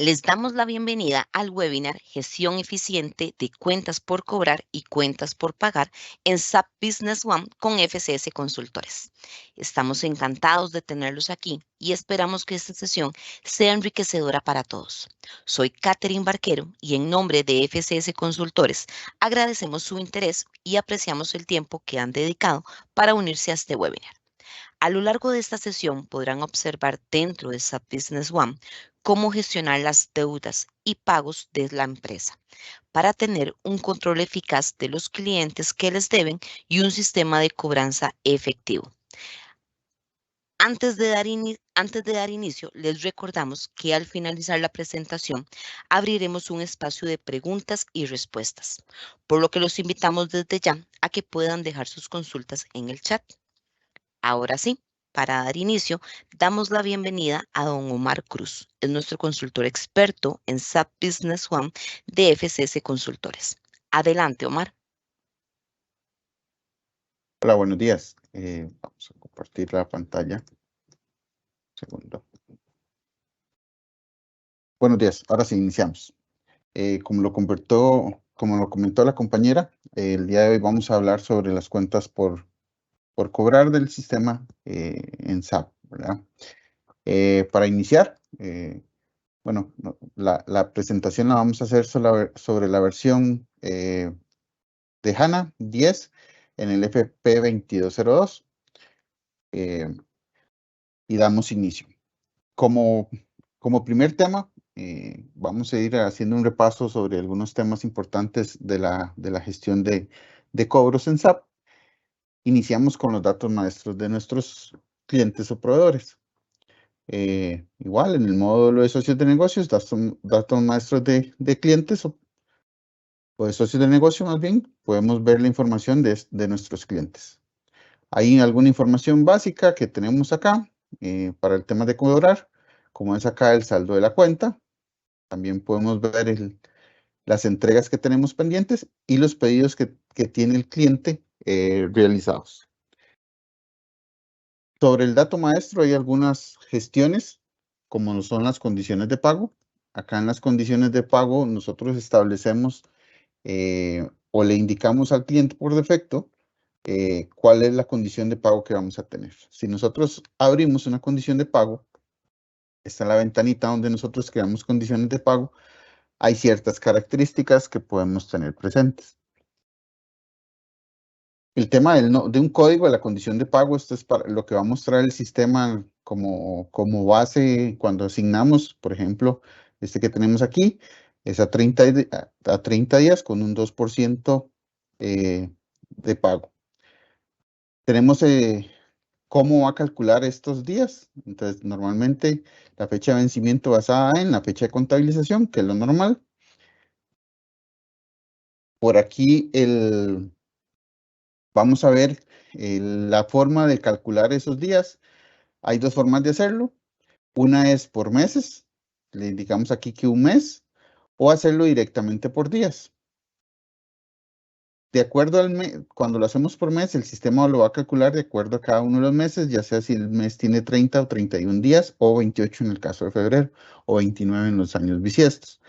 Les damos la bienvenida al webinar Gestión Eficiente de Cuentas por Cobrar y Cuentas por Pagar en SAP Business One con FCS Consultores. Estamos encantados de tenerlos aquí y esperamos que esta sesión sea enriquecedora para todos. Soy Catherine Barquero y en nombre de FCS Consultores agradecemos su interés y apreciamos el tiempo que han dedicado para unirse a este webinar. A lo largo de esta sesión podrán observar dentro de SAP Business One cómo gestionar las deudas y pagos de la empresa para tener un control eficaz de los clientes que les deben y un sistema de cobranza efectivo. Antes de dar inicio, les recordamos que al finalizar la presentación abriremos un espacio de preguntas y respuestas, por lo que los invitamos desde ya a que puedan dejar sus consultas en el chat. Ahora sí, para dar inicio, damos la bienvenida a don Omar Cruz, es nuestro consultor experto en SAP Business One de FCS Consultores. Adelante, Omar. Hola, buenos días. Vamos a compartir la pantalla. Un segundo. Buenos días. Ahora sí, iniciamos. Como lo comentó la compañera, el día de hoy vamos a hablar sobre las cuentas por cobrar del sistema en SAP, ¿verdad? Para iniciar, la presentación la vamos a hacer sobre la versión de HANA 10 en el FP 2202 y damos inicio. Como primer tema, vamos a ir haciendo un repaso sobre algunos temas importantes de la gestión de cobros en SAP. Iniciamos con los datos maestros de nuestros clientes o proveedores. Igual, en el módulo de socios de negocios, datos maestros de clientes o de socios de negocio, más bien, podemos ver la información de nuestros clientes. Hay alguna información básica que tenemos acá para el tema de cobrar, como es acá el saldo de la cuenta. También podemos ver las entregas que tenemos pendientes y los pedidos que tiene el cliente realizados. Sobre el dato maestro hay algunas gestiones, como son las condiciones de pago. Acá en las condiciones de pago nosotros establecemos o le indicamos al cliente por defecto cuál es la condición de pago que vamos a tener. Si nosotros abrimos una condición de pago, está en la ventanita donde nosotros creamos condiciones de pago, hay ciertas características que podemos tener presentes. El tema de un código de la condición de pago, esto es para lo que va a mostrar el sistema como base cuando asignamos, por ejemplo, este que tenemos aquí, es a 30 días con un 2% de pago. Tenemos cómo va a calcular estos días. Entonces, normalmente la fecha de vencimiento basada en la fecha de contabilización, que es lo normal. Por aquí vamos a ver la forma de calcular esos días. Hay dos formas de hacerlo. Una es por meses. Le indicamos aquí que un mes. O hacerlo directamente por días. De acuerdo al mes, cuando lo hacemos por mes, el sistema lo va a calcular de acuerdo a cada uno de los meses, ya sea si el mes tiene 30 o 31 días, o 28 en el caso de febrero, o 29 en los años bisiestos.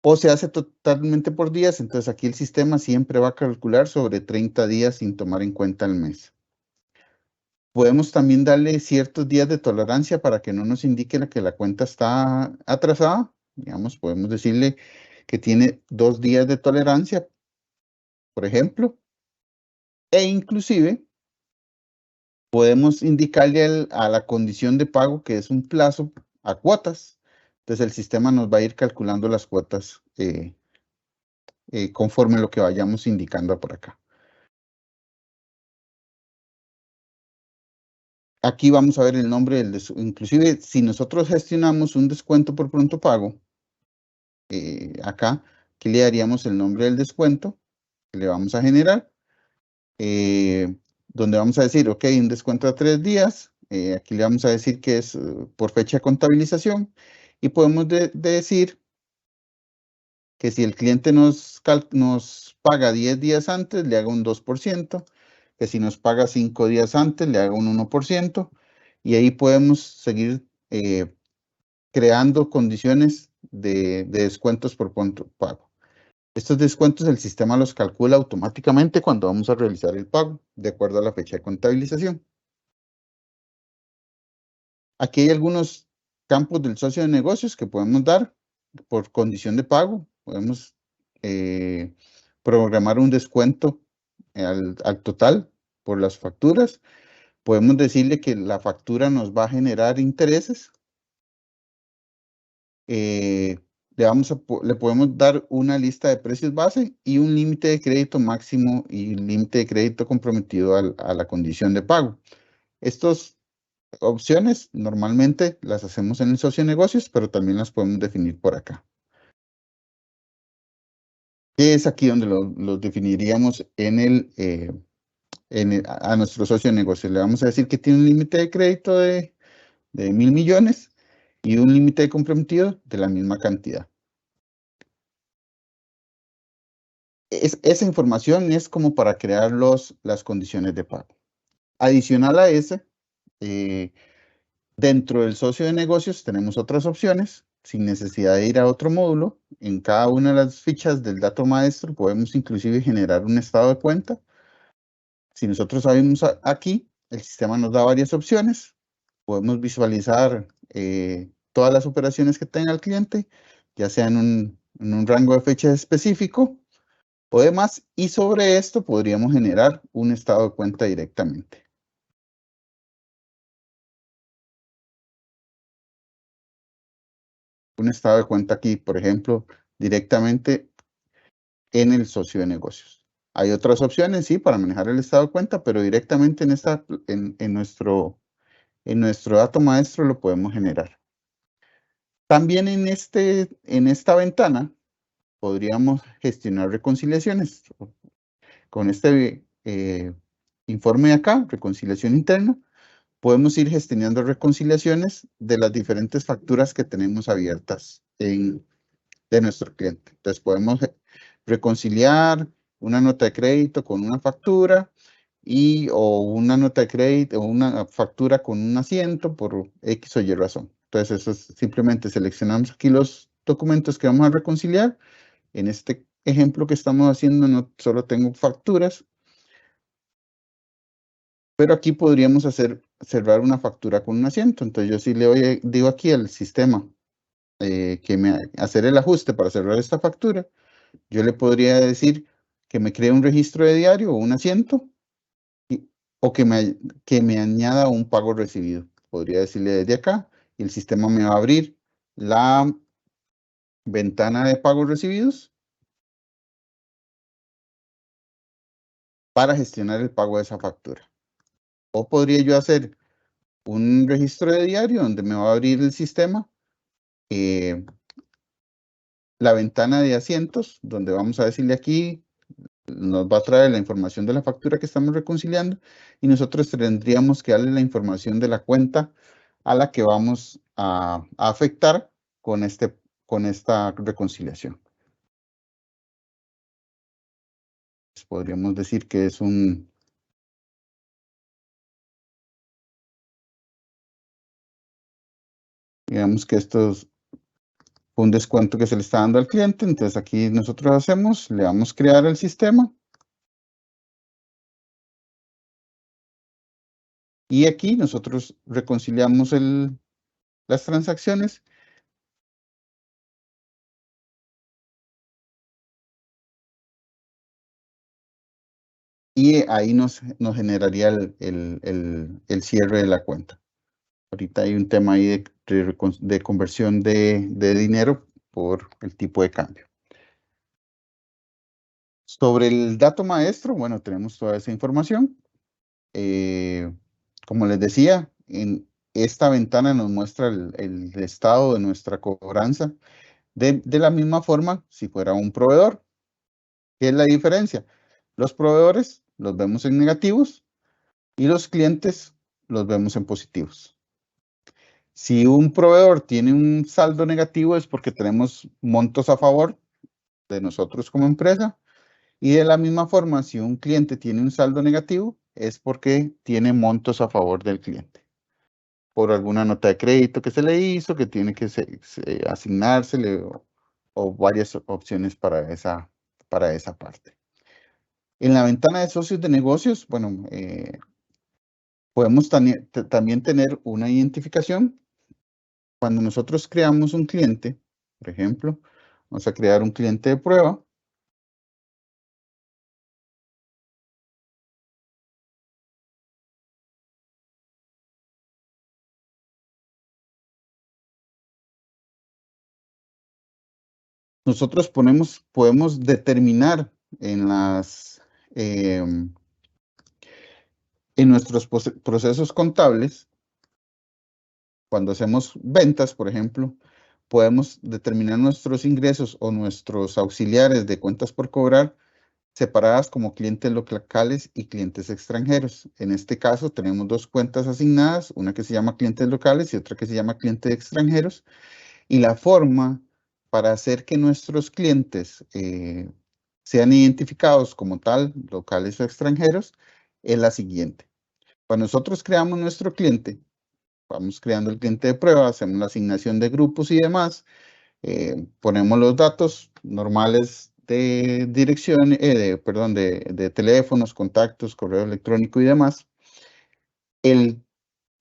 O se hace totalmente por días, entonces aquí el sistema siempre va a calcular sobre 30 días sin tomar en cuenta el mes. Podemos también darle ciertos días de tolerancia para que no nos indique que la cuenta está atrasada. Digamos, podemos decirle que tiene 2 días de tolerancia, por ejemplo, e inclusive podemos indicarle a la condición de pago que es un plazo a cuotas. Entonces el sistema nos va a ir calculando las cuotas conforme lo que vayamos indicando por acá. Aquí vamos a ver el nombre del inclusive si nosotros gestionamos un descuento por pronto pago, acá, aquí le daríamos el nombre del descuento que le vamos a generar, donde vamos a decir, ok, un descuento a 3 días, aquí le vamos a decir que es por fecha de contabilización, y podemos decir que si el cliente nos paga 10 días antes, le haga un 2%, que si nos paga 5 días antes, le haga un 1%, y ahí podemos seguir creando condiciones de descuentos por punto pago. Estos descuentos el sistema los calcula automáticamente cuando vamos a realizar el pago, de acuerdo a la fecha de contabilización. Aquí hay algunos campos del socio de negocios que podemos dar por condición de pago. Podemos programar un descuento al total por las facturas. Podemos decirle que la factura nos va a generar intereses. Le podemos dar una lista de precios base y un límite de crédito máximo y un límite de crédito comprometido a la condición de pago. Estas opciones normalmente las hacemos en el socio de negocios, pero también las podemos definir por acá. ¿Qué es aquí donde lo definiríamos a nuestro socio de negocios? Le vamos a decir que tiene un límite de crédito de 1.000 millones y un límite comprometido de la misma cantidad. Esa información es como para crear las condiciones de pago. Adicional a ese, dentro del socio de negocios tenemos otras opciones, sin necesidad de ir a otro módulo. En cada una de las fichas del dato maestro podemos inclusive generar un estado de cuenta. Si nosotros sabemos aquí, el sistema nos da varias opciones. Podemos visualizar todas las operaciones que tenga el cliente, ya sea en un rango de fecha específico o demás, y sobre esto podríamos generar un estado de cuenta directamente. Un estado de cuenta aquí, por ejemplo, directamente en el socio de negocios. Hay otras opciones, sí, para manejar el estado de cuenta, pero directamente en nuestro dato maestro lo podemos generar. También en esta ventana podríamos gestionar reconciliaciones. Con este informe de acá, reconciliación interna, podemos ir gestionando reconciliaciones de las diferentes facturas que tenemos abiertas de nuestro cliente. Entonces podemos reconciliar una nota de crédito con una factura o una nota de crédito o una factura con un asiento por X o Y razón. Entonces eso es, simplemente seleccionamos aquí los documentos que vamos a reconciliar. En este ejemplo que estamos haciendo no solo tengo facturas, pero aquí podríamos cerrar una factura con un asiento. Entonces yo sí digo aquí al sistema hacer el ajuste para cerrar esta factura. Yo le podría decir que me cree un registro de diario o un asiento o que me añada un pago recibido. Podría decirle desde acá y el sistema me va a abrir la ventana de pagos recibidos para gestionar el pago de esa factura. O podría yo hacer un registro de diario donde me va a abrir el sistema la ventana de asientos, donde vamos a decirle aquí, nos va a traer la información de la factura que estamos reconciliando y nosotros tendríamos que darle la información de la cuenta a la que vamos a afectar con esta reconciliación. Pues podríamos decir que es digamos que esto es un descuento que se le está dando al cliente. Entonces aquí nosotros le damos crear el sistema. Y aquí nosotros reconciliamos las transacciones. Y ahí nos generaría el cierre de la cuenta. Ahorita hay un tema ahí de conversión de dinero por el tipo de cambio. Sobre el dato maestro, bueno, tenemos toda esa información. Como les decía, en esta ventana nos muestra el estado de nuestra cobranza. De la misma forma, si fuera un proveedor. ¿Qué es la diferencia? Los proveedores los vemos en negativos y los clientes los vemos en positivos. Si un proveedor tiene un saldo negativo es porque tenemos montos a favor de nosotros como empresa. Y de la misma forma, si un cliente tiene un saldo negativo, es porque tiene montos a favor del cliente. por alguna nota de crédito que se le hizo, que tiene que asignársele o varias opciones para esa parte. En la ventana de socios de negocios, bueno, podemos también tener una identificación. Cuando nosotros creamos un cliente, por ejemplo, vamos a crear un cliente de prueba. Nosotros podemos determinar en en nuestros procesos contables, cuando hacemos ventas, por ejemplo, podemos determinar nuestros ingresos o nuestros auxiliares de cuentas por cobrar separadas como clientes locales y clientes extranjeros. En este caso tenemos dos cuentas asignadas, una que se llama clientes locales y otra que se llama clientes extranjeros. Y la forma para hacer que nuestros clientes sean identificados como tal, locales o extranjeros, es la siguiente. Cuando nosotros creamos nuestro cliente, vamos creando el cliente de prueba, hacemos la asignación de grupos y demás, ponemos los datos normales de dirección, perdón, de teléfonos, contactos, correo electrónico y demás. El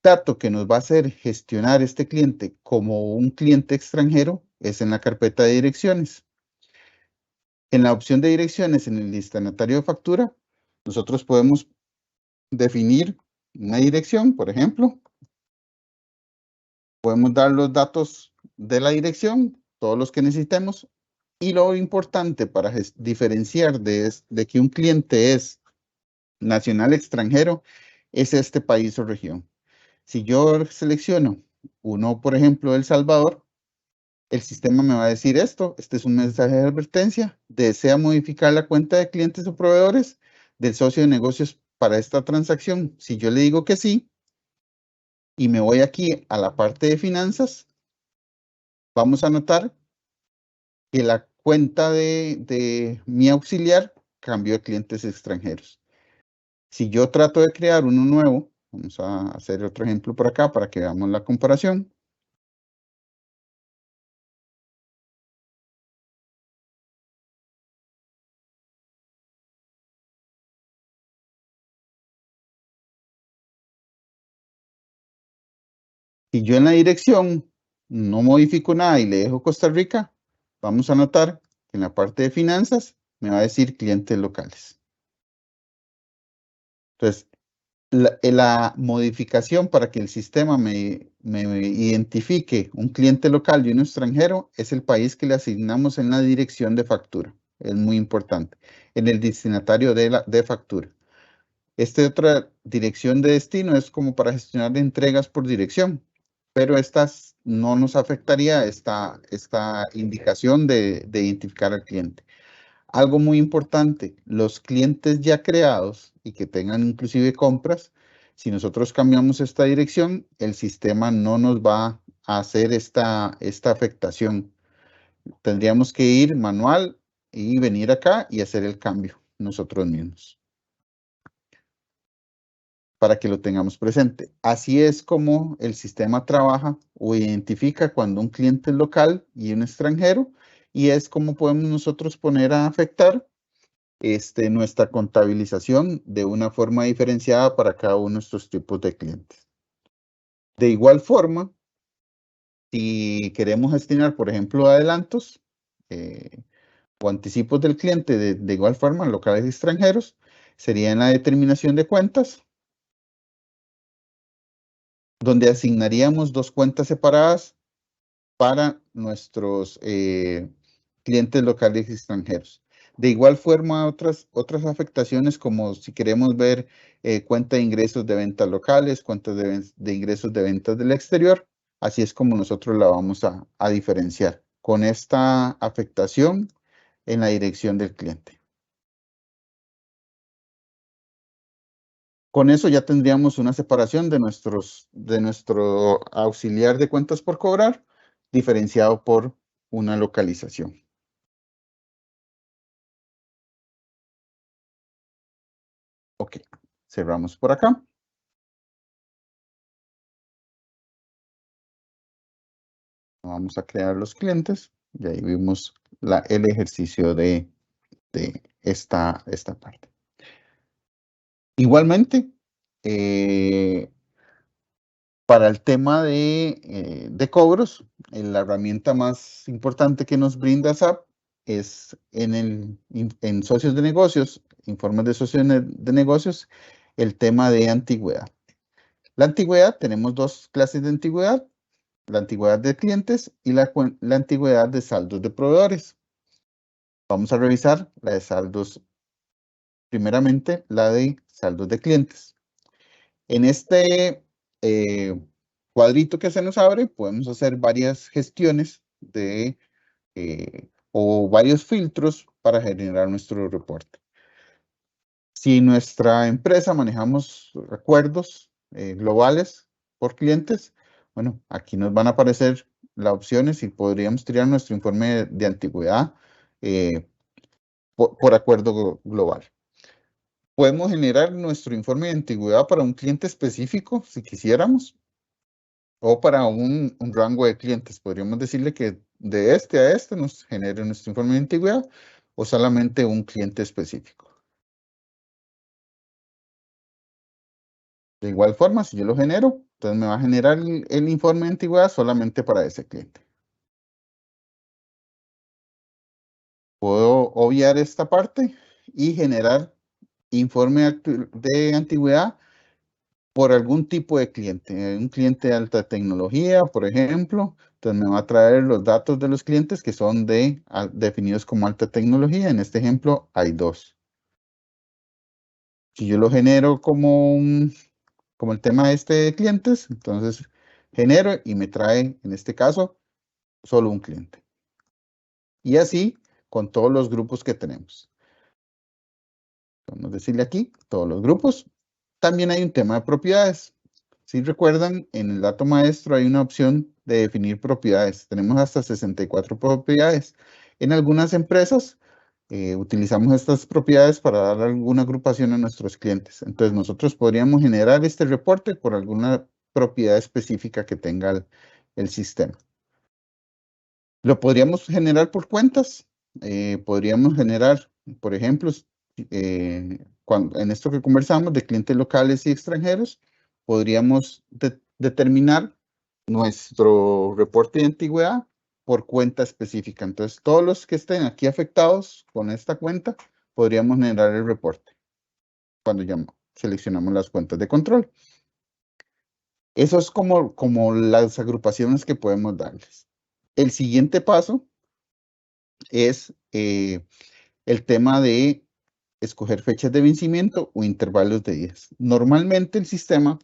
dato que nos va a hacer gestionar este cliente como un cliente extranjero es en la carpeta de direcciones. En la opción de direcciones, en el destinatario de factura, nosotros podemos definir una dirección, por ejemplo. Podemos dar los datos de la dirección, todos los que necesitemos. Y lo importante para diferenciar de que un cliente es nacional extranjero es este país o región. Si yo selecciono uno, por ejemplo, El Salvador, el sistema me va a decir esto. Este es un mensaje de advertencia. ¿Desea modificar la cuenta de clientes o proveedores del socio de negocios para esta transacción? Si yo le digo que sí, y me voy aquí a la parte de finanzas, vamos a notar que la cuenta de mi auxiliar cambió a clientes extranjeros. Si yo trato de crear uno nuevo, vamos a hacer otro ejemplo por acá para que veamos la comparación. Si yo en la dirección no modifico nada y le dejo Costa Rica, vamos a notar que en la parte de finanzas me va a decir clientes locales. Entonces, la modificación para que el sistema me identifique un cliente local y uno extranjero es el país que le asignamos en la dirección de factura. Es muy importante. En el destinatario de factura. Esta otra dirección de destino es como para gestionar entregas por dirección, pero estas no nos afectaría esta indicación de identificar al cliente. Algo muy importante, los clientes ya creados y que tengan inclusive compras, si nosotros cambiamos esta dirección, el sistema no nos va a hacer esta afectación. Tendríamos que ir manual y venir acá y hacer el cambio nosotros mismos, para que lo tengamos presente. Así es como el sistema trabaja o identifica cuando un cliente es local y un extranjero, y es como podemos nosotros poner a afectar nuestra contabilización de una forma diferenciada para cada uno de estos tipos de clientes. De igual forma, si queremos gestionar, por ejemplo, adelantos o anticipos del cliente de igual forma, locales y extranjeros, sería en la determinación de cuentas, donde asignaríamos dos cuentas separadas para nuestros clientes locales y extranjeros. De igual forma, otras afectaciones como si queremos ver cuenta de ingresos de ventas locales, cuentas de ingresos de ventas del exterior, así es como nosotros la vamos a diferenciar con esta afectación en la dirección del cliente. Con eso ya tendríamos una separación de nuestro auxiliar de cuentas por cobrar, diferenciado por una localización. Ok, cerramos por acá. Vamos a crear los clientes y ahí vimos el ejercicio de esta parte. Igualmente, para el tema de cobros, la herramienta más importante que nos brinda SAP es en socios de negocios, informes de socios de negocios, el tema de antigüedad. La antigüedad, tenemos dos clases de antigüedad, la antigüedad de clientes y la antigüedad de saldos de proveedores. Vamos a revisar la de saldos, primeramente la de saldos de clientes. En este cuadrito que se nos abre, podemos hacer varias gestiones o varios filtros para generar nuestro reporte. Si en nuestra empresa manejamos recuerdos globales por clientes, bueno, aquí nos van a aparecer las opciones y podríamos tirar nuestro informe de antigüedad por acuerdo global. Podemos generar nuestro informe de antigüedad para un cliente específico, si quisiéramos, o para un rango de clientes. Podríamos decirle que de este a este nos genere nuestro informe de antigüedad o solamente un cliente específico. De igual forma, si yo lo genero, entonces me va a generar el informe de antigüedad solamente para ese cliente. Puedo obviar esta parte y generar informe de antigüedad por algún tipo de cliente. Un cliente de alta tecnología, por ejemplo, entonces me va a traer los datos de los clientes que son definidos como alta tecnología. En este ejemplo hay dos. Si yo lo genero como el tema de clientes, entonces genero y me trae, en este caso, solo un cliente. Y así con todos los grupos que tenemos. Vamos a decirle aquí, todos los grupos. También hay un tema de propiedades. Si recuerdan, en el dato maestro hay una opción de definir propiedades. Tenemos hasta 64 propiedades. En algunas empresas utilizamos estas propiedades para dar alguna agrupación a nuestros clientes. Entonces nosotros podríamos generar este reporte por alguna propiedad específica que tenga el sistema. Lo podríamos generar por cuentas. Podríamos generar, por ejemplo, en esto que conversamos de clientes locales y extranjeros, podríamos determinar nuestro reporte de antigüedad por cuenta específica. Entonces, todos los que estén aquí afectados con esta cuenta, podríamos generar el reporte cuando ya seleccionamos las cuentas de control. Eso es como las agrupaciones que podemos darles. El siguiente paso es el tema de escoger fechas de vencimiento o intervalos de días. Normalmente el sistema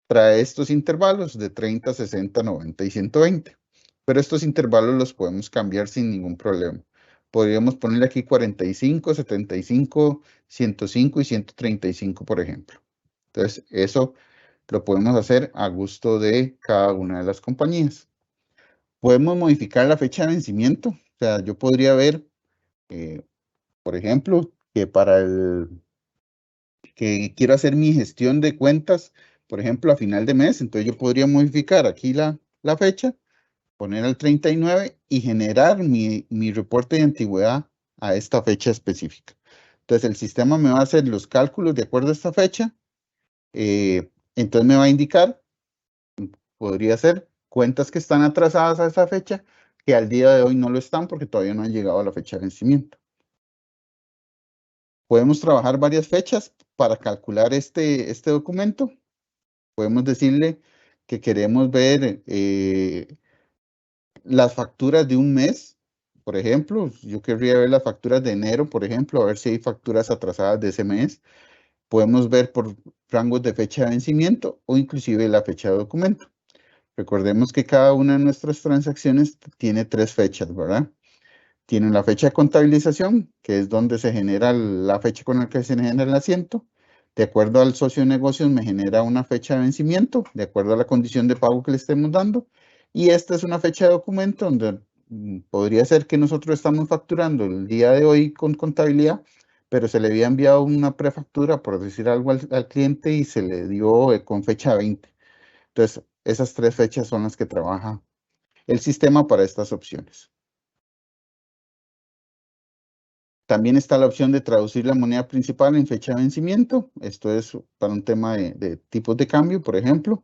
trae estos intervalos de 30, 60, 90 y 120, pero estos intervalos los podemos cambiar sin ningún problema. Podríamos ponerle aquí 45, 75, 105 y 135, por ejemplo. Entonces, eso lo podemos hacer a gusto de cada una de las compañías. Podemos modificar la fecha de vencimiento. O sea, yo podría ver, por ejemplo, que quiero hacer mi gestión de cuentas, por ejemplo, a final de mes. Entonces yo podría modificar aquí la fecha, poner el 39 y generar mi reporte de antigüedad a esta fecha específica. Entonces el sistema me va a hacer los cálculos de acuerdo a esta fecha. Entonces me va a indicar, podría ser cuentas que están atrasadas a esa fecha, que al día de hoy no lo están porque todavía no han llegado a la fecha de vencimiento. Podemos trabajar varias fechas para calcular este documento. Podemos decirle que queremos ver las facturas de un mes. Por ejemplo, yo querría ver las facturas de enero, por ejemplo, a ver si hay facturas atrasadas de ese mes. Podemos ver por rangos de fecha de vencimiento o inclusive la fecha de documento. Recordemos que cada una de nuestras transacciones tiene 3 fechas, ¿verdad? Tienen la fecha de contabilización, que es donde se genera la fecha con la que se genera el asiento. De acuerdo al socio de negocios, me genera una fecha de vencimiento, de acuerdo a la condición de pago que le estemos dando. Y esta es una fecha de documento donde podría ser que nosotros estamos facturando el día de hoy con contabilidad, pero se le había enviado una prefactura, por decir algo, al cliente y se le dio con fecha 20. Entonces, esas 3 fechas son las que trabaja el sistema para estas opciones. También está la opción de traducir la moneda principal en fecha de vencimiento. Esto es para un tema de tipos de cambio, por ejemplo.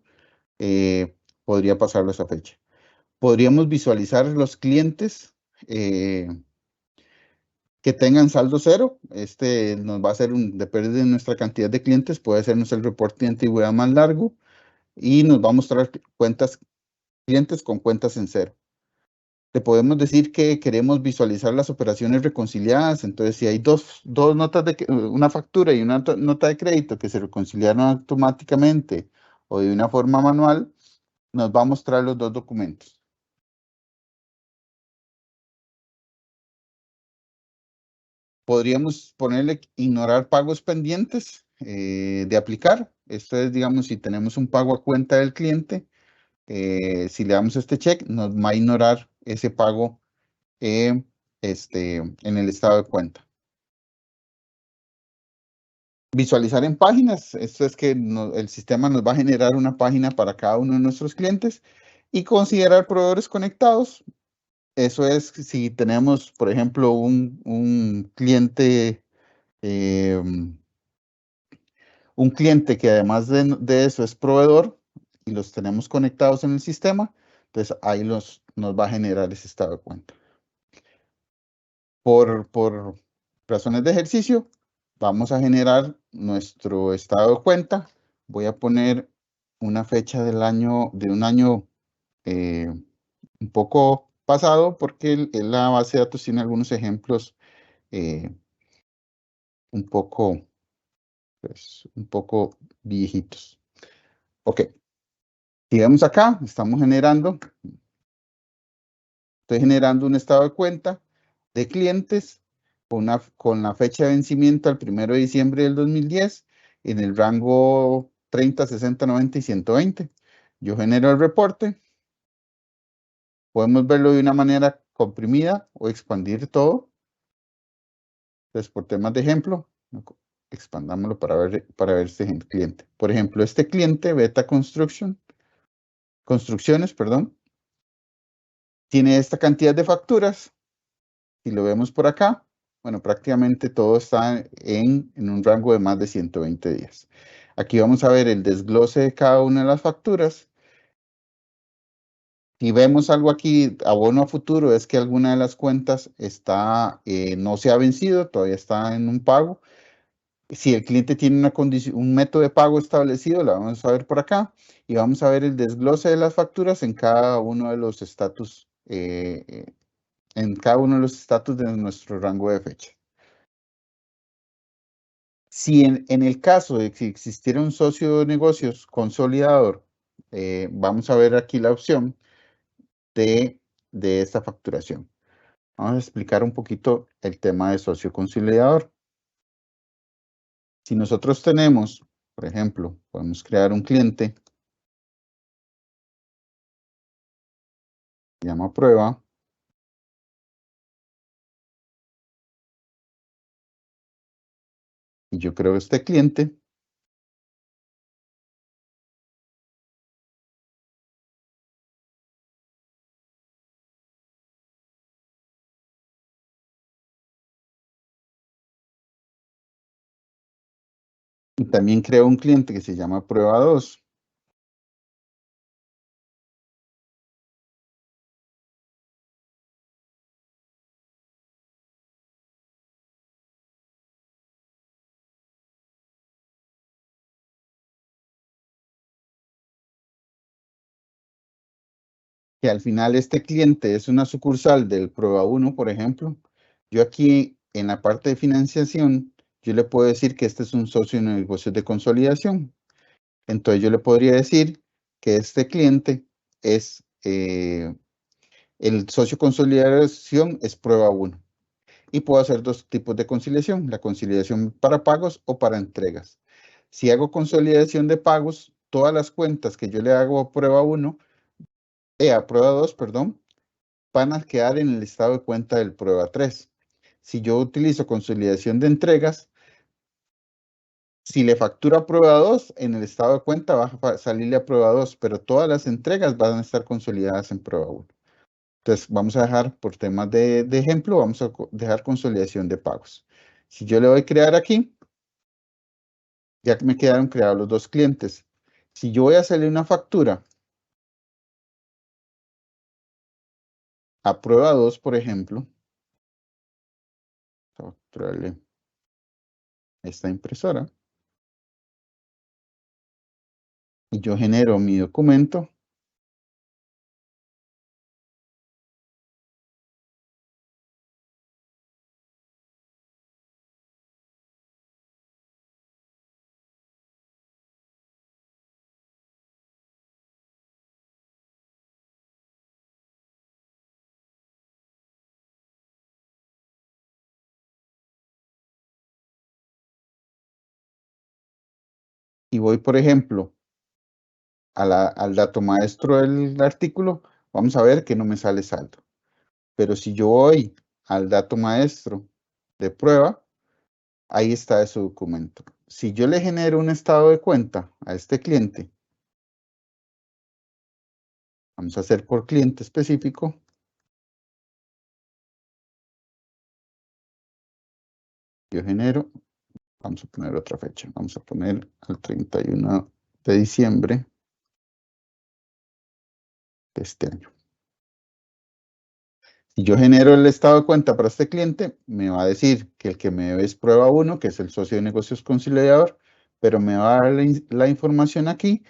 Podría pasarlo a esa fecha. Podríamos visualizar los clientes que tengan saldo cero. Este nos va a hacer depende de nuestra cantidad de clientes, puede hacernos el reporte de antigüedad más largo y nos va a mostrar clientes con cuentas en cero. Le podemos decir que queremos visualizar las operaciones reconciliadas. Entonces, si hay dos notas una factura y una nota de crédito que se reconciliaron automáticamente o de una forma manual, nos va a mostrar los dos documentos. Podríamos ponerle ignorar pagos pendientes de aplicar. Esto es, digamos, si tenemos un pago a cuenta del cliente, si le damos este check, nos va a ignorar ese pago en el estado de cuenta. Visualizar en páginas. Esto es que el sistema nos va a generar una página para cada uno de nuestros clientes y considerar proveedores conectados. Eso es si tenemos, por ejemplo, un cliente que además de eso es proveedor y los tenemos conectados en el sistema, pues ahí nos va a generar ese estado de cuenta. Por razones de ejercicio, vamos a generar nuestro estado de cuenta. Voy a poner una fecha de un año un poco pasado, porque la base de datos tiene algunos ejemplos un poco viejitos. Ok. Si vemos acá, estoy generando un estado de cuenta de clientes con la fecha de vencimiento al 1 de diciembre del 2010 en el rango 30, 60, 90 y 120. Yo genero el reporte. Podemos verlo de una manera comprimida o expandir todo. Entonces, por temas de ejemplo, expandámoslo para ver este cliente. Por ejemplo, este cliente, Beta Construcciones, perdón, tiene esta cantidad de facturas. Si lo vemos por acá, bueno, prácticamente todo está en un rango de más de 120 días. Aquí vamos a ver el desglose de cada una de las facturas. Si vemos algo aquí, abono a futuro, es que alguna de las cuentas no se ha vencido, todavía está en un pago. Si el cliente tiene un método de pago establecido, la vamos a ver por acá. Y vamos a ver el desglose de las facturas en cada uno de los estatus de nuestro rango de fecha. Si en el caso de que existiera un socio de negocios consolidador, vamos a ver aquí la opción de esta facturación. Vamos a explicar un poquito el tema de socio consolidador. Si nosotros tenemos, por ejemplo, podemos crear un cliente, se llama prueba, y yo creo este cliente. Y también creo un cliente que se llama prueba 2. Que al final este cliente es una sucursal del prueba 1, por ejemplo. Yo aquí en la parte de financiación, yo le puedo decir que este es un socio en negocios de consolidación. Entonces yo le podría decir que este cliente es el socio consolidación es prueba 1. Y puedo hacer dos tipos de conciliación, la conciliación para pagos o para entregas. Si hago consolidación de pagos, todas las cuentas que yo le hago a prueba 1, a prueba 2, perdón, van a quedar en el estado de cuenta del prueba 3. Si yo utilizo consolidación de entregas, si le factura a prueba 2, en el estado de cuenta va a salirle a prueba 2, pero todas las entregas van a estar consolidadas en prueba 1. Entonces, vamos a dejar, por temas de ejemplo, vamos a dejar consolidación de pagos. Si yo le doy crear aquí, ya que me quedaron creados los dos clientes. Si yo voy a hacerle una factura a prueba 2, por ejemplo, voy a facturarle esta impresora, y yo genero mi documento, y voy, por ejemplo, al dato maestro del artículo, vamos a ver que no me sale saldo. Pero si yo voy al dato maestro de prueba, ahí está ese documento. Si yo le genero un estado de cuenta a este cliente, vamos a hacer por cliente específico, yo genero, vamos a poner otra fecha, vamos a poner el 31 de diciembre de este año. Si yo genero el estado de cuenta para este cliente, me va a decir que el que me debe es prueba 1, que es el socio de negocios consolidador, pero me va a dar la información aquí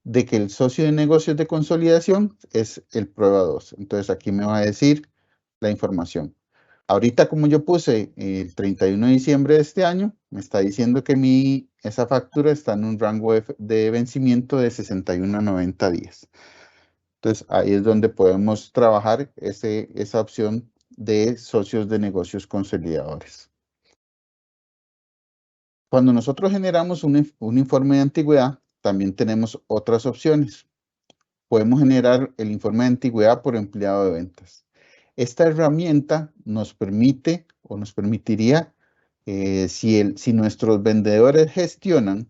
de que el socio de negocios de consolidación es el prueba 2. Entonces aquí me va a decir la información. Ahorita como yo puse el 31 de diciembre de este año, me está diciendo que esa factura está en un rango de vencimiento de 61 a 90 días. Entonces, ahí es donde podemos trabajar esa opción de socios de negocios consolidadores. Cuando nosotros generamos un informe de antigüedad, también tenemos otras opciones. Podemos generar el informe de antigüedad por empleado de ventas. Esta herramienta nos permite o nos permitiría, si nuestros vendedores gestionan,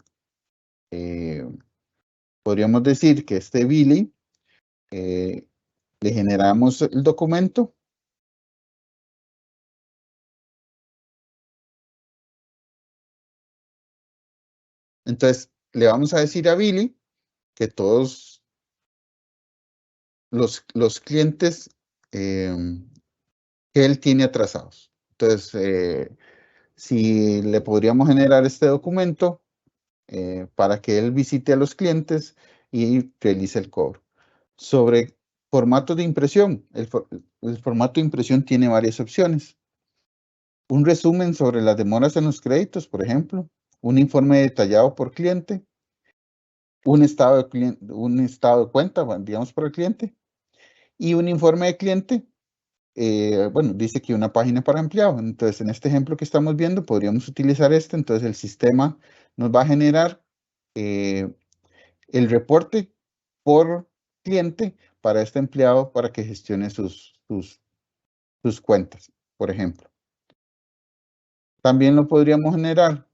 podríamos decir que este Billy, le generamos el documento. Entonces, le vamos a decir a Billy que todos los clientes que él tiene atrasados. Entonces, si le podríamos generar este documento para que él visite a los clientes y realice el cobro. Sobre formato de impresión, el formato de impresión tiene varias opciones. Un resumen sobre las demoras en los créditos, por ejemplo, un informe detallado por cliente, un estado de cuenta, digamos, por el cliente, y un informe de cliente, bueno, dice que una página para empleado. Entonces, en este ejemplo que estamos viendo, podríamos utilizar este. Entonces, el sistema nos va a generar el reporte por cliente para este empleado para que gestione sus cuentas, por ejemplo. También lo podríamos generar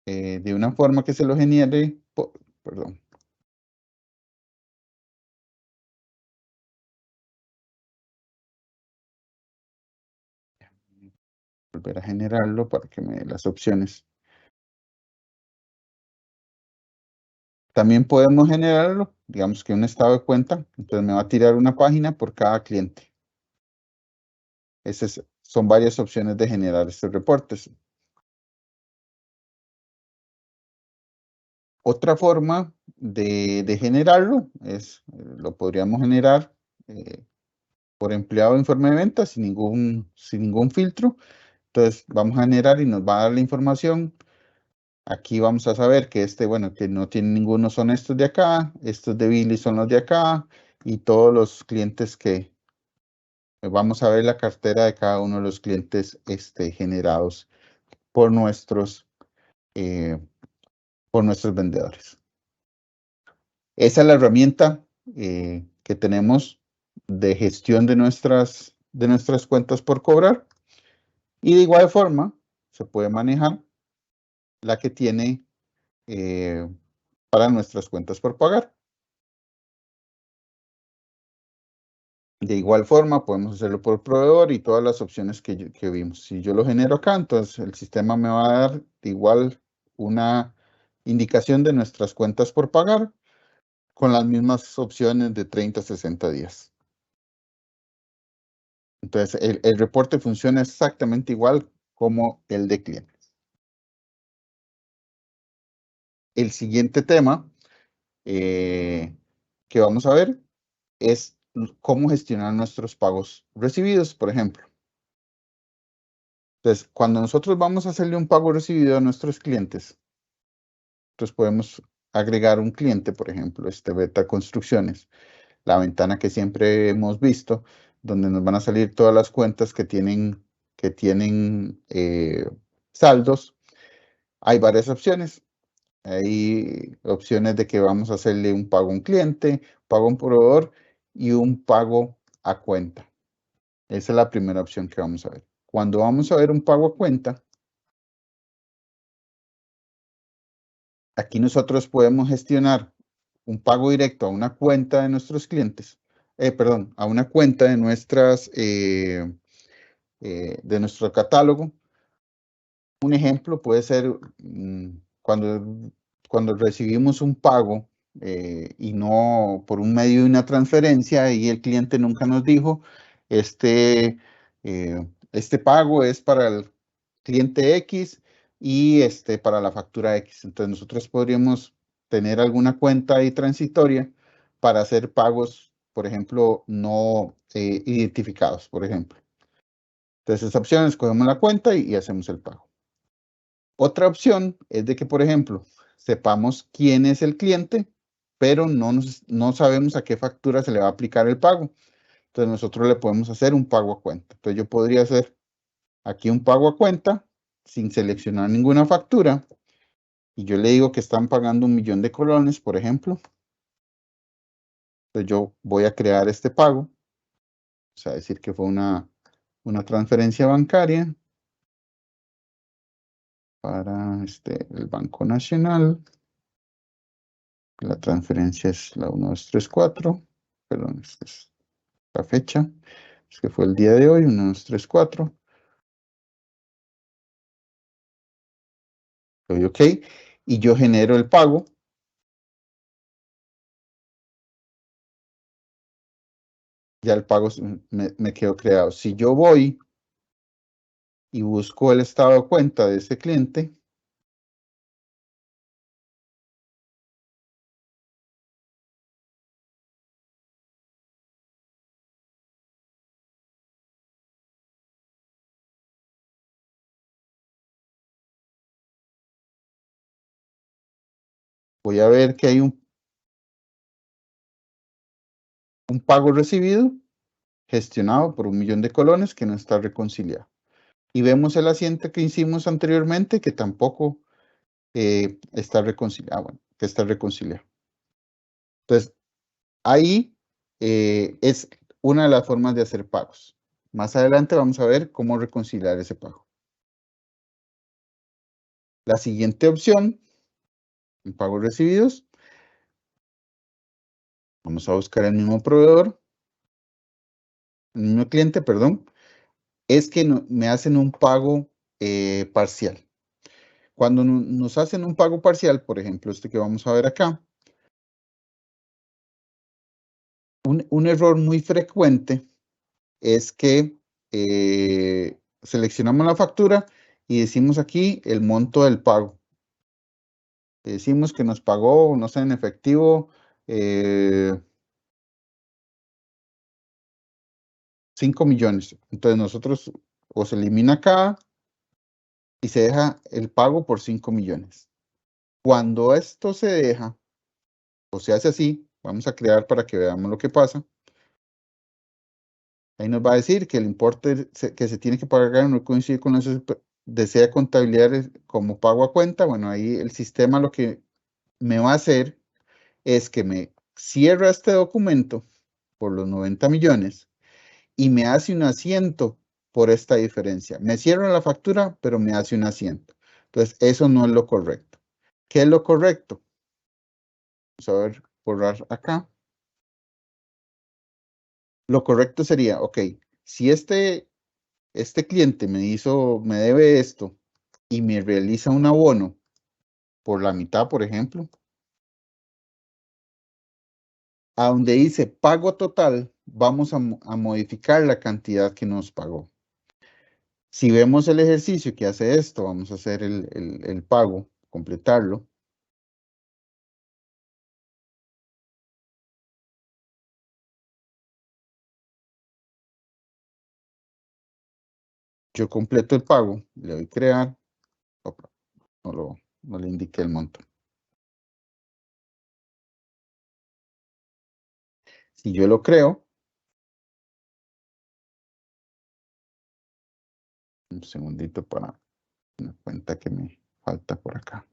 de una forma que se lo genere, perdón. Volver a generarlo para que me dé las opciones. También podemos generarlo, digamos que un estado de cuenta, entonces me va a tirar una página por cada cliente. Esas son varias opciones de generar estos reportes. Otra forma de generarlo es, lo podríamos generar por empleado de informe de venta sin ningún filtro. Entonces vamos a generar y nos va a dar la información. Aquí vamos a saber que bueno, que no tiene ninguno son estos de acá, estos de Billy son los de acá, y todos los clientes que vamos a ver la cartera de cada uno de los clientes generados por eh, por nuestros vendedores. Esa es la herramienta que tenemos de gestión de nuestras cuentas por cobrar. Y de igual forma, se puede manejar la que tiene para nuestras cuentas por pagar. De igual forma, podemos hacerlo por proveedor y todas las opciones que vimos. Si yo lo genero acá, entonces el sistema me va a dar igual una indicación de nuestras cuentas por pagar con las mismas opciones de 30 a 60 días. Entonces, el reporte funciona exactamente igual como el de clientes. El siguiente tema que vamos a ver es cómo gestionar nuestros pagos recibidos, por ejemplo. Entonces, cuando nosotros vamos a hacerle un pago recibido a nuestros clientes, entonces podemos agregar un cliente, por ejemplo, Beta Construcciones, la ventana que siempre hemos visto, donde nos van a salir todas las cuentas que tienen saldos. Hay varias opciones. Hay opciones de que vamos a hacerle un pago a un cliente, pago a un proveedor y un pago a cuenta. Esa es la primera opción que vamos a ver. Cuando vamos a ver un pago a cuenta, aquí nosotros podemos gestionar un pago directo a una cuenta de nuestros clientes, perdón, a una cuenta de de nuestro catálogo. Un ejemplo puede ser cuando recibimos un pago y no por un medio de una transferencia y el cliente nunca nos dijo, este pago es para el cliente X y para la factura X. Entonces nosotros podríamos tener alguna cuenta ahí transitoria para hacer pagos, por ejemplo, no identificados, por ejemplo. Entonces esa opción, escogemos la cuenta y hacemos el pago. Otra opción es de que, por ejemplo, sepamos quién es el cliente, pero no sabemos a qué factura se le va a aplicar el pago. Entonces nosotros le podemos hacer un pago a cuenta. Entonces yo podría hacer aquí un pago a cuenta sin seleccionar ninguna factura. Y yo le digo que están pagando 1.000.000 de colones, por ejemplo. Entonces yo voy a crear este pago. O sea, decir que fue una transferencia bancaria para el Banco Nacional. La transferencia es la 1234. Perdón, esta es la fecha. Es que fue el día de hoy, 1234. Le doy OK. Y yo genero el pago. Ya el pago me quedó creado. Si yo voy y busco el estado de cuenta de ese cliente, voy a ver que hay un pago recibido gestionado por 1.000.000 de colones que no está reconciliado. Y vemos el asiento que hicimos anteriormente que tampoco está reconciliado. Bueno, que está reconciliado. Entonces, ahí es una de las formas de hacer pagos. Más adelante vamos a ver cómo reconciliar ese pago. La siguiente opción, en pagos recibidos, vamos a buscar el mismo proveedor, el mismo cliente, perdón, es que me hacen un pago parcial. Cuando nos hacen un pago parcial, por ejemplo, este que vamos a ver acá, un error muy frecuente es que seleccionamos la factura y decimos aquí el monto del pago. Decimos que nos pagó, no sé, en efectivo, 5 millones. Entonces nosotros o se elimina acá y se deja el pago por 5 millones. Cuando esto se deja o se hace así, vamos a crear para que veamos lo que pasa. Ahí nos va a decir que el importe que se tiene que pagar no coincide con eso, desea contabilidad como pago a cuenta. Bueno, ahí el sistema lo que me va a hacer es que me cierra este documento por los 90 millones y me hace un asiento por esta diferencia. Me cierra la factura, pero me hace un asiento. Entonces, eso no es lo correcto. ¿Qué es lo correcto? Vamos a ver, borrar acá. Lo correcto sería, ok, si este cliente me debe esto y me realiza un abono por la mitad, por ejemplo, a donde dice pago total, vamos a modificar la cantidad que nos pagó. Si vemos el ejercicio que hace esto, vamos a hacer el pago, completarlo. Yo completo el pago, le doy crear. Opa, no le indiqué el monto. Si yo lo creo, un segundito para una cuenta que me falta por acá.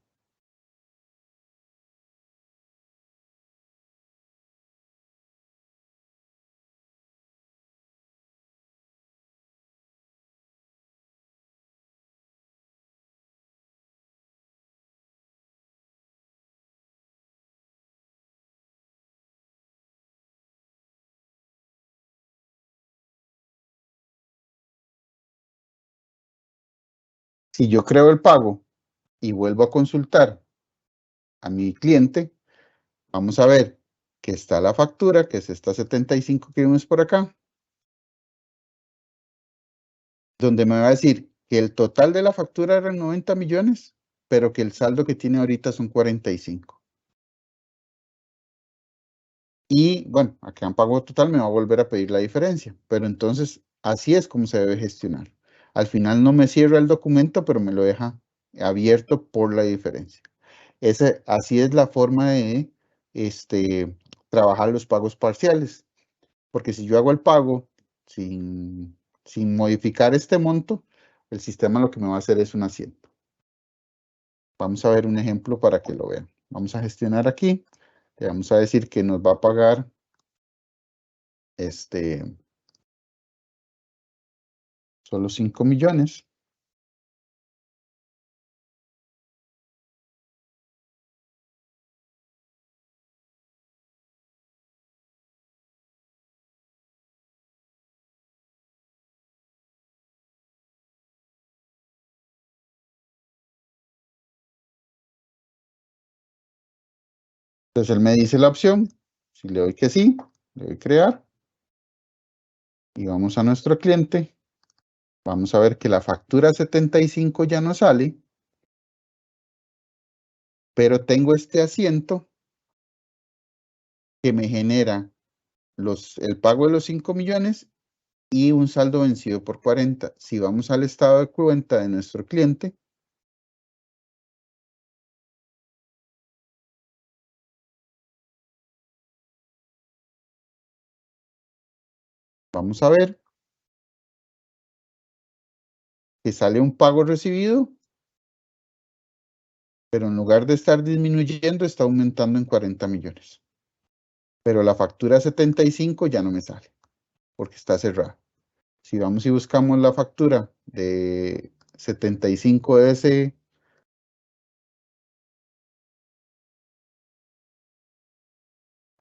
Si yo creo el pago y vuelvo a consultar a mi cliente, vamos a ver que está la factura, que es esta 75 que vimos por acá, donde me va a decir que el total de la factura eran 90 millones, pero que el saldo que tiene ahorita son 45. Y bueno, acá en pago total me va a volver a pedir la diferencia, pero entonces así es como se debe gestionar. Al final no me cierra el documento, pero me lo deja abierto por la diferencia. Así es la forma de trabajar los pagos parciales, porque si yo hago el pago sin modificar este monto, el sistema lo que me va a hacer es un asiento. Vamos a ver un ejemplo para que lo vean. Vamos a gestionar aquí. Le vamos a decir que nos va a pagar solo 5 millones. Entonces él me dice la opción. Si le doy que sí, le doy crear. Y vamos a nuestro cliente. Vamos a ver que la factura 75 ya no sale, pero tengo este asiento que me genera el pago de los 5 millones y un saldo vencido por 40. Si vamos al estado de cuenta de nuestro cliente, vamos a ver que sale un pago recibido, pero en lugar de estar disminuyendo, está aumentando en 40 millones. Pero la factura 75 ya no me sale, porque está cerrada. Si vamos y buscamos la factura de 75 de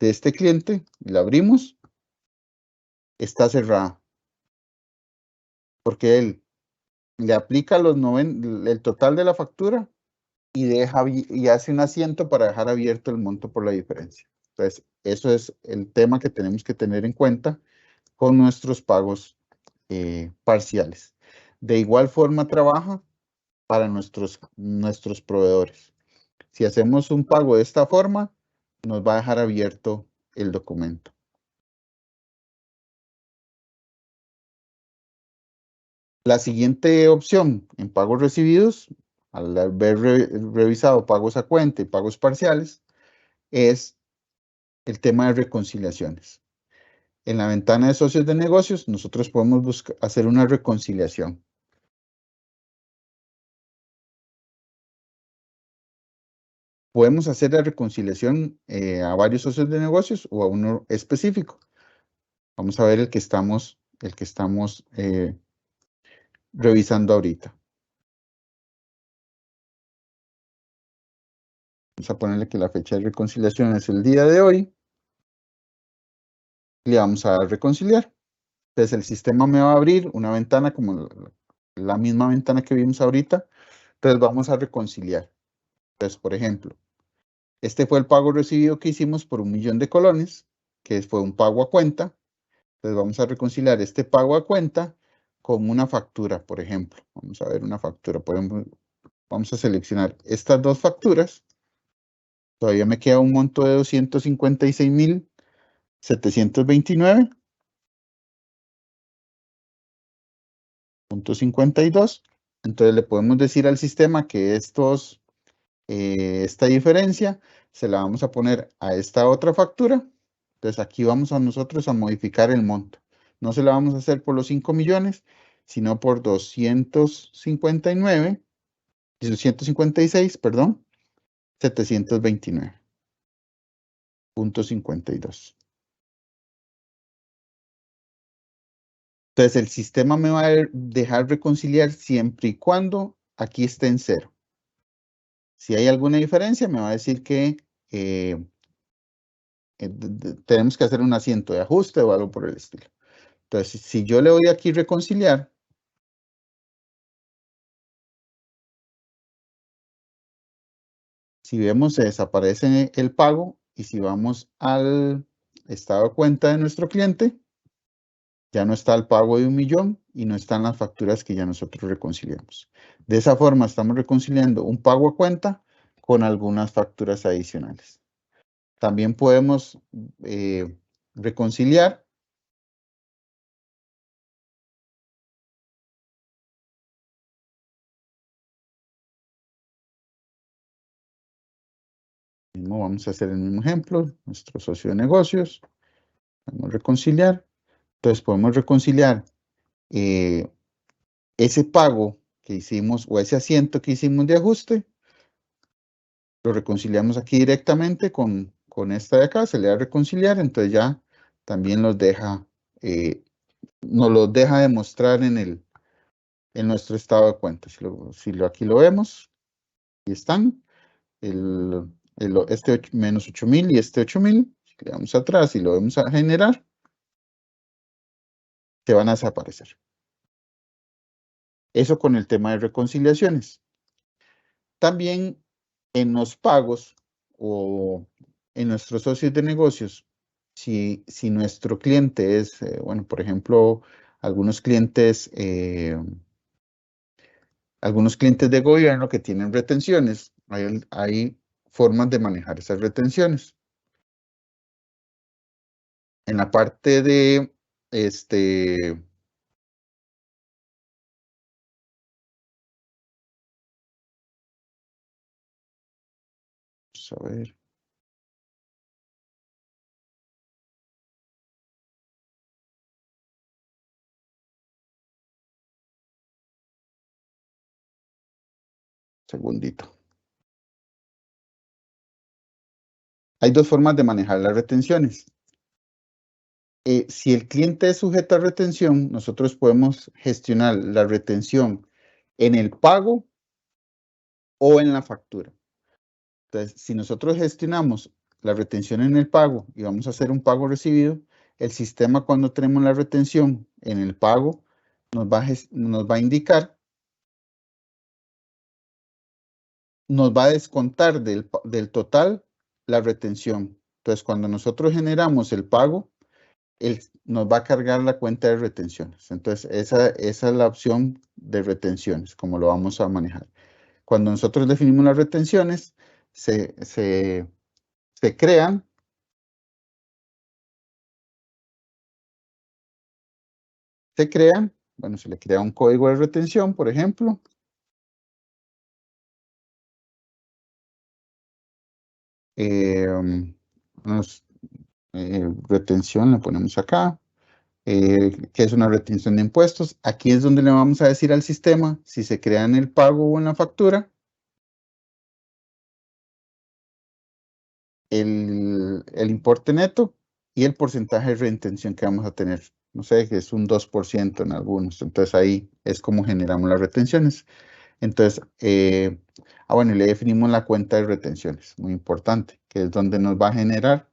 este cliente, y la abrimos, está cerrada, porque él le aplica el total de la factura y hace un asiento para dejar abierto el monto por la diferencia. Entonces, eso es el tema que tenemos que tener en cuenta con nuestros pagos parciales. De igual forma trabaja para nuestros proveedores. Si hacemos un pago de esta forma, nos va a dejar abierto el documento. La siguiente opción en pagos recibidos, al haber revisado pagos a cuenta y pagos parciales, es el tema de reconciliaciones. En la ventana de socios de negocios, nosotros podemos hacer una reconciliación. Podemos hacer la reconciliación a varios socios de negocios o a uno específico. Vamos a ver el que estamos revisando ahorita. Vamos a ponerle que la fecha de reconciliación es el día de hoy. Le vamos a dar reconciliar. Entonces el sistema me va a abrir una ventana como la misma ventana que vimos ahorita. Entonces vamos a reconciliar. Entonces, por ejemplo, este fue el pago recibido que hicimos por 1.000.000 de colones, que fue un pago a cuenta. Entonces vamos a reconciliar este pago a cuenta con una factura, por ejemplo. Vamos a ver una factura. Vamos a seleccionar estas dos facturas. Todavía me queda un monto de 256.729.52. Entonces le podemos decir al sistema que esta diferencia se la vamos a poner a esta otra factura. Entonces aquí vamos a nosotros a modificar el monto. No se la vamos a hacer por los 5 millones, sino por 256, perdón, 729.52. Entonces el sistema me va a dejar reconciliar siempre y cuando aquí esté en cero. Si hay alguna diferencia, me va a decir que tenemos que hacer un asiento de ajuste o algo por el estilo. Entonces, si yo le doy aquí reconciliar, si vemos, se desaparece el pago, y si vamos al estado de cuenta de nuestro cliente, ya no está el pago de 1.000.000 y no están las facturas que ya nosotros reconciliamos. De esa forma estamos reconciliando un pago a cuenta con algunas facturas adicionales. También podemos reconciliar vamos a hacer el mismo ejemplo, nuestro socio de negocios, vamos a reconciliar. Entonces podemos reconciliar ese pago que hicimos o ese asiento que hicimos de ajuste, lo reconciliamos aquí directamente con esta de acá, se le da a reconciliar, entonces ya también nos los deja demostrar en nuestro estado de cuenta. Aquí lo vemos, y están, este menos 8.000 y este 8.000, si le damos atrás y lo vamos a generar, se van a desaparecer. Eso con el tema de reconciliaciones. También en los pagos o en nuestros socios de negocios, si nuestro cliente es, bueno, por ejemplo, algunos clientes de gobierno que tienen retenciones, hay formas de manejar esas retenciones. En la parte de vamos a ver. Segundito. Hay dos formas de manejar las retenciones. Si el cliente es sujeto a retención, nosotros podemos gestionar la retención en el pago o en la factura. Entonces, si nosotros gestionamos la retención en el pago y vamos a hacer un pago recibido, el sistema, cuando tenemos la retención en el pago, nos va a indicar, nos va a descontar del total la retención. Entonces, cuando nosotros generamos el pago, nos va a cargar la cuenta de retenciones. Entonces, esa es la opción de retenciones, como lo vamos a manejar. Cuando nosotros definimos las retenciones, se crean. Bueno, se le crea un código de retención, por ejemplo. Retención, le ponemos acá. Que es una retención de impuestos. Aquí es donde le vamos a decir al sistema si se crea en el pago o en la factura el importe neto y el porcentaje de retención que vamos a tener. No sé, que es un 2% en algunos. Entonces ahí es como generamos las retenciones. Entonces, bueno, y le definimos la cuenta de retenciones, muy importante, que es donde nos va a generar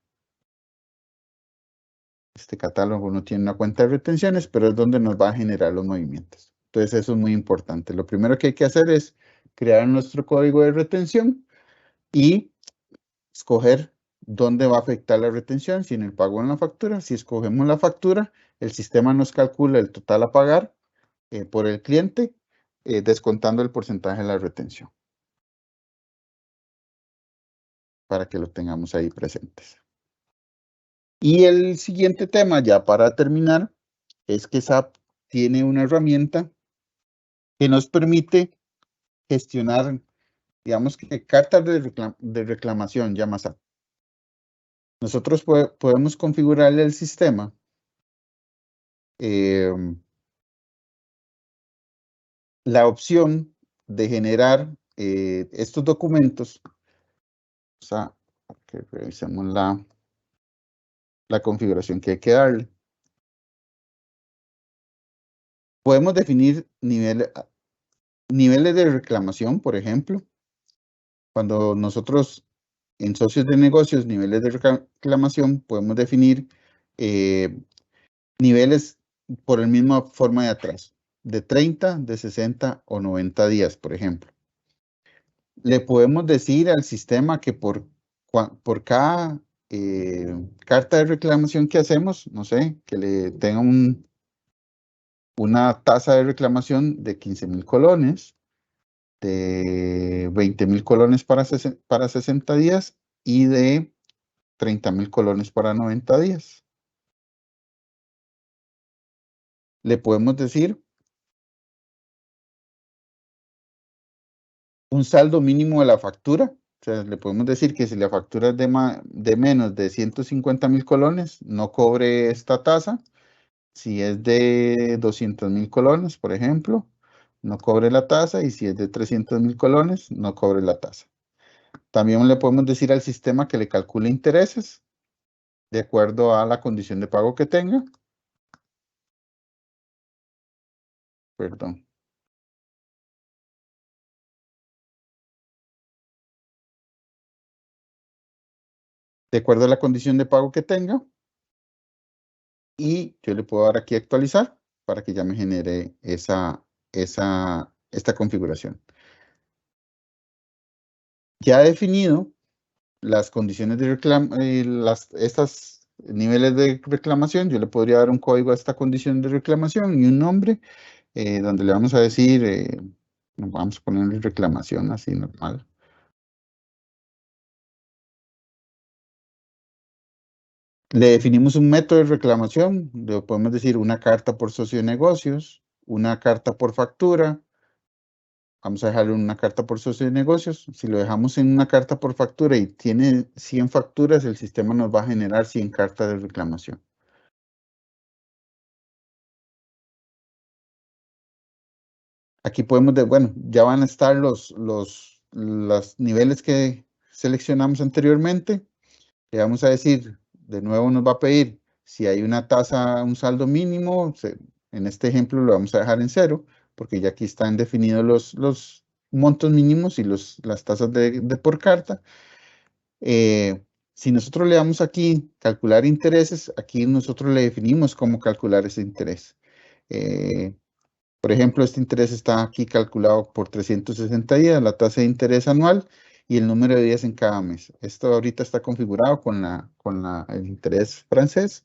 Este catálogo no tiene una cuenta de retenciones, pero es donde nos va a generar los movimientos. Entonces eso es muy importante. Lo primero que hay que hacer es crear nuestro código de retención y escoger dónde va a afectar la retención, si en el pago o en la factura. Si escogemos la factura, el sistema nos calcula el total a pagar por el cliente, descontando el porcentaje de la retención, para que lo tengamos ahí presentes. Y el siguiente tema, ya para terminar, es que SAP tiene una herramienta que nos permite gestionar, digamos que cartas de reclamación, llama SAP. Nosotros podemos configurarle el sistema la opción de generar estos documentos. O sea, que revisemos la configuración que hay que darle. Podemos definir niveles de reclamación, por ejemplo. Cuando nosotros en socios de negocios, niveles de reclamación, podemos definir niveles por la misma forma de atraso, de 30, de 60 o 90 días, por ejemplo. Le podemos decir al sistema que por cada carta de reclamación que hacemos, no sé, que le tenga una tasa de reclamación de 15,000 colones, de 20,000 colones para 60 días y de 30,000 colones para 90 días. Le podemos decir un saldo mínimo de la factura. O sea, le podemos decir que si la factura es de menos de 150,000 colones, no cobre esta tasa. Si es de 200,000 colones, por ejemplo, no cobre la tasa. Y si es de 300,000 colones, no cobre la tasa. También le podemos decir al sistema que le calcule intereses de acuerdo a la condición de pago que tenga. Perdón. De acuerdo a la condición de pago que tenga. Y yo le puedo dar aquí actualizar para que ya me genere esta configuración. Ya he definido las condiciones de estos niveles de reclamación. Yo le podría dar un código a esta condición de reclamación y un nombre donde le vamos a decir, vamos a ponerle reclamación así normal. Le definimos un método de reclamación, le podemos decir una carta por socio de negocios, una carta por factura. Vamos a dejarlo en una carta por socio de negocios. Si lo dejamos en una carta por factura y tiene 100 facturas, el sistema nos va a generar 100 cartas de reclamación. Aquí podemos, bueno, ya van a estar los niveles que seleccionamos anteriormente. Le vamos a decir, de nuevo nos va a pedir si hay una tasa, un saldo mínimo. En este ejemplo lo vamos a dejar en 0, porque ya aquí están definidos los montos mínimos y las tasas de por carta. Si nosotros le damos aquí calcular intereses, aquí nosotros le definimos cómo calcular ese interés. Por ejemplo, este interés está aquí calculado por 360 días, la tasa de interés anual y el número de días en cada mes. Esto ahorita está configurado con el interés francés.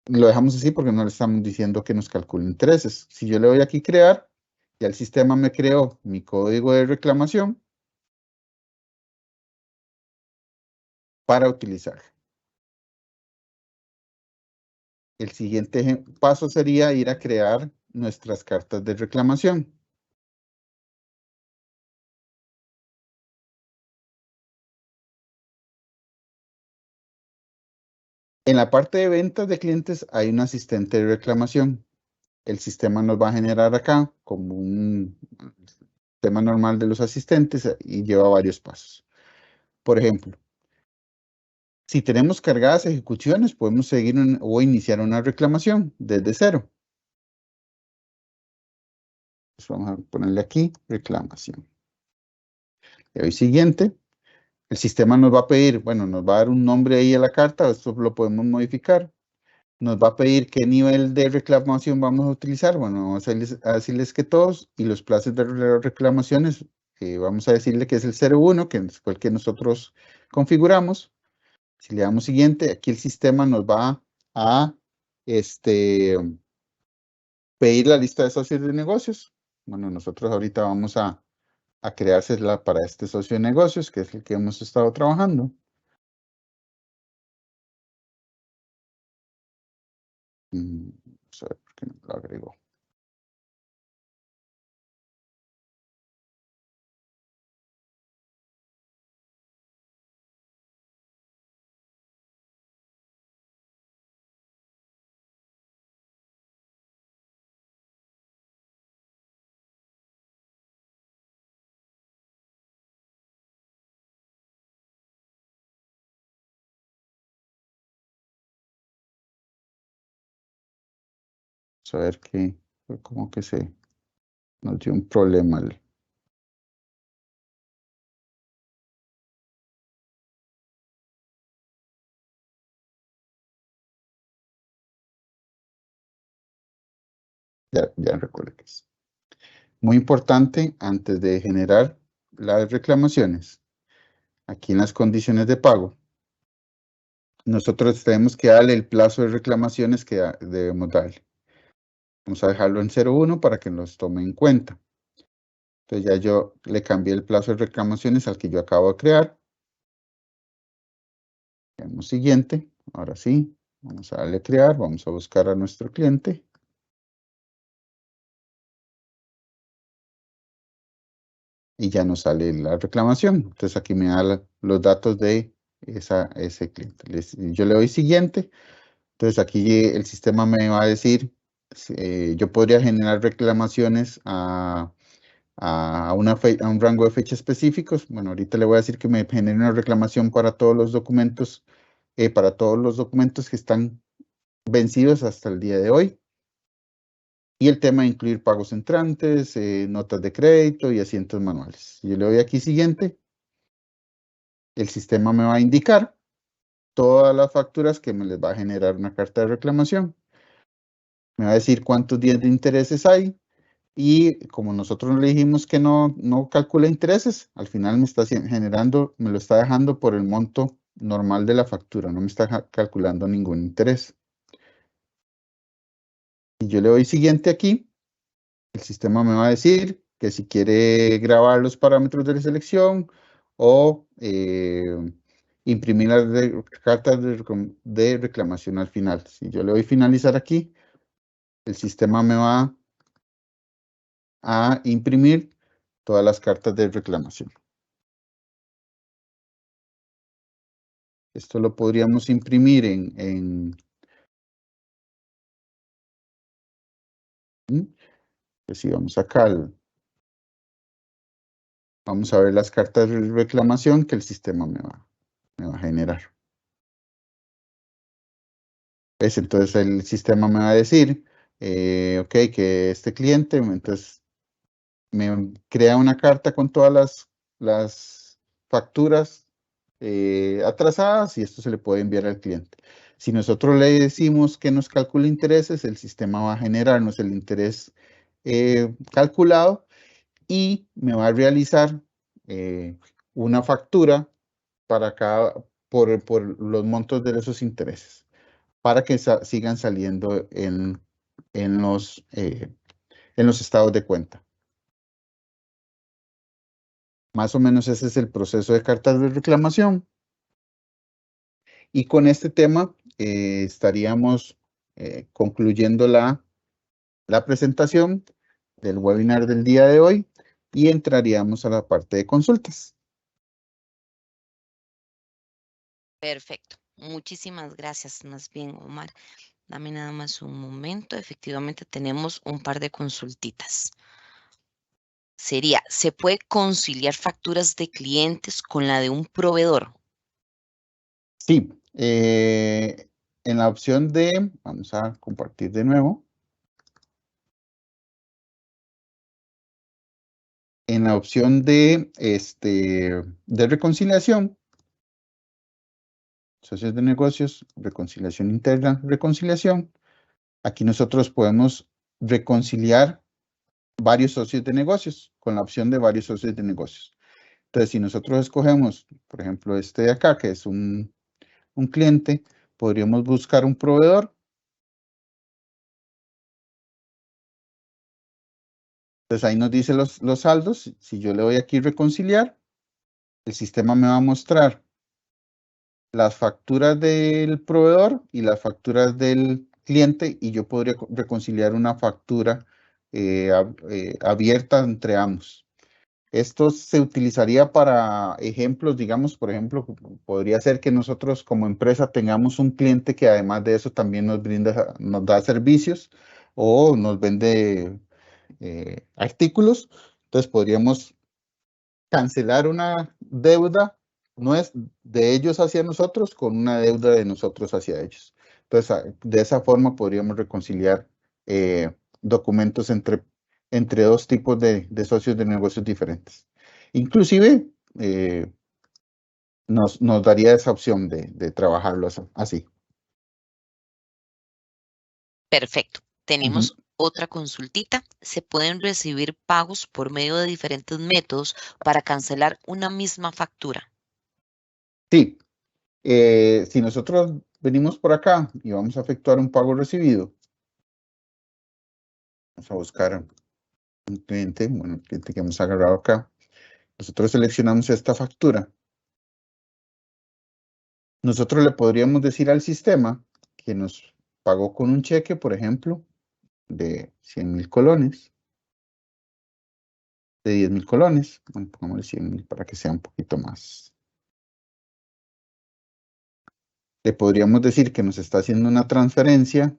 Lo dejamos así porque no le estamos diciendo que nos calcule intereses. Si yo le doy aquí crear, ya el sistema me creó mi código de reclamación para utilizar. El siguiente paso sería ir a crear nuestras cartas de reclamación. En la parte de ventas de clientes hay un asistente de reclamación. El sistema nos va a generar acá como un tema normal de los asistentes y lleva varios pasos. Por ejemplo, si tenemos cargadas ejecuciones, podemos seguir o iniciar una reclamación desde 0. Pues vamos a ponerle aquí reclamación. Le doy siguiente. El sistema nos va a pedir, bueno, nos va a dar un nombre ahí a la carta, esto lo podemos modificar. Nos va a pedir qué nivel de reclamación vamos a utilizar. Bueno, vamos a decirles que todos, y los plazos de reclamaciones, vamos a decirle que es el 01, que fue el que nosotros configuramos. Si le damos siguiente, aquí el sistema nos va a pedir la lista de socios de negocios. Bueno, nosotros ahorita vamos a creársela para este socio de negocios, que es el que hemos estado trabajando. Vamos a ver por qué no lo agregó. Vamos a ver que como que nos dio un problema. Ya recuerdo que es muy importante antes de generar las reclamaciones. Aquí en las condiciones de pago, nosotros tenemos que darle el plazo de reclamaciones que debemos darle. Vamos a dejarlo en 01 para que nos tome en cuenta. Entonces ya yo le cambié el plazo de reclamaciones al que yo acabo de crear. Vemos siguiente. Ahora sí, vamos a darle a crear. Vamos a buscar a nuestro cliente. Y ya nos sale la reclamación. Entonces aquí me da los datos de ese cliente. Yo le doy siguiente. Entonces aquí el sistema me va a decir, yo podría generar reclamaciones a un rango de fecha específicos. Bueno, ahorita le voy a decir que me genere una reclamación para todos los documentos que están vencidos hasta el día de hoy. Y el tema de incluir pagos entrantes, notas de crédito y asientos manuales. Yo le doy aquí siguiente. El sistema me va a indicar todas las facturas que me les va a generar una carta de reclamación. Me va a decir cuántos días de intereses hay. Y como nosotros le dijimos que no calcula intereses, al final me está generando, me lo está dejando por el monto normal de la factura, no me está calculando ningún interés. Y yo le doy siguiente aquí, el sistema me va a decir que si quiere grabar los parámetros de la selección o imprimir las cartas de reclamación al final. Si yo le doy finalizar aquí, el sistema me va a imprimir todas las cartas de reclamación. Esto lo podríamos imprimir pues si vamos acá, vamos a ver las cartas de reclamación que el sistema me va a generar. ¿Ves? Entonces el sistema me va a decir, ok, que este cliente, entonces me crea una carta con todas las facturas atrasadas y esto se le puede enviar al cliente. Si nosotros le decimos que nos calcule intereses, el sistema va a generarnos el interés calculado y me va a realizar una factura para por los montos de esos intereses, para que sigan saliendo en los estados de cuenta. Más o menos ese es el proceso de cartas de reclamación. Y con este tema estaríamos concluyendo la presentación del webinar del día de hoy y entraríamos a la parte de consultas. Perfecto. Muchísimas gracias, más bien, Omar. Dame nada más un momento. Efectivamente, tenemos un par de consultitas. Sería, ¿se puede conciliar facturas de clientes con la de un proveedor? Sí, en la opción de, vamos a compartir de nuevo. En la opción de reconciliación, socios de negocios, reconciliación interna, reconciliación. Aquí nosotros podemos reconciliar varios socios de negocios con la opción de varios socios de negocios. Entonces, si nosotros escogemos, por ejemplo, este de acá, que es un cliente, podríamos buscar un proveedor. Entonces, ahí nos dice los saldos. Si yo le doy aquí reconciliar, el sistema me va a mostrar las facturas del proveedor y las facturas del cliente, y yo podría reconciliar una factura abierta entre ambos. Esto se utilizaría para ejemplos, digamos, por ejemplo, podría ser que nosotros como empresa tengamos un cliente que además de eso también nos da servicios o nos vende artículos. Entonces podríamos cancelar una deuda, no es de ellos hacia nosotros, con una deuda de nosotros hacia ellos. Entonces, de esa forma podríamos reconciliar documentos entre dos tipos de socios de negocios diferentes. Inclusive, nos daría esa opción de trabajarlo así. Perfecto. Tenemos otra consultita. ¿Se pueden recibir pagos por medio de diferentes métodos para cancelar una misma factura? Sí. Si nosotros venimos por acá y vamos a efectuar un pago recibido, vamos a buscar un cliente, bueno, el cliente que hemos agarrado acá. Nosotros seleccionamos esta factura. Nosotros le podríamos decir al sistema que nos pagó con un cheque, por ejemplo, de 100,000 colones, de 10,000 colones. Bueno, pongámosle 100,000 para que sea un poquito más. Le podríamos decir que nos está haciendo una transferencia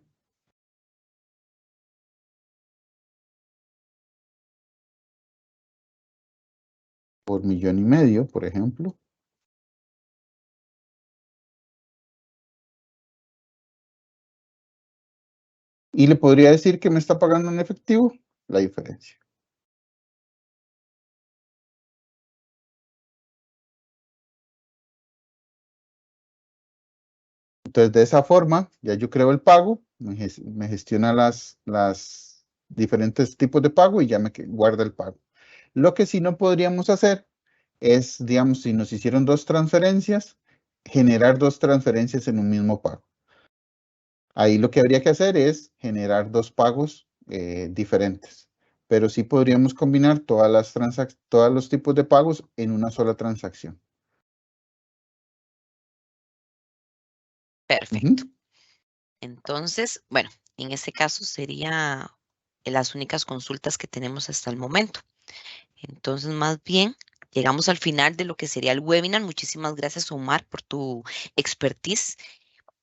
por 1,500,000, por ejemplo. Y le podría decir que me está pagando en efectivo la diferencia. Entonces, de esa forma, ya yo creo el pago, me gestiona las diferentes tipos de pago y ya me guarda el pago. Lo que sí no podríamos hacer es, digamos, si nos hicieron dos transferencias, generar dos transferencias en un mismo pago. Ahí lo que habría que hacer es generar dos pagos diferentes. Pero sí podríamos combinar todos los tipos de pagos en una sola transacción. Perfecto. Entonces, bueno, en este caso sería las únicas consultas que tenemos hasta el momento. Entonces, más bien, llegamos al final de lo que sería el webinar. Muchísimas gracias, Omar, por tu expertise.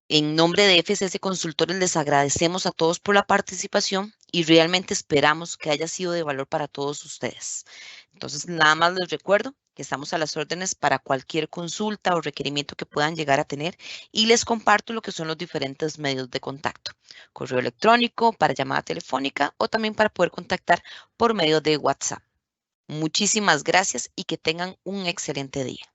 En nombre de FCS Consultores, les agradecemos a todos por la participación y realmente esperamos que haya sido de valor para todos ustedes. Entonces, nada más les recuerdo que estamos a las órdenes para cualquier consulta o requerimiento que puedan llegar a tener y les comparto lo que son los diferentes medios de contacto. Correo electrónico, para llamada telefónica o también para poder contactar por medio de WhatsApp. Muchísimas gracias y que tengan un excelente día.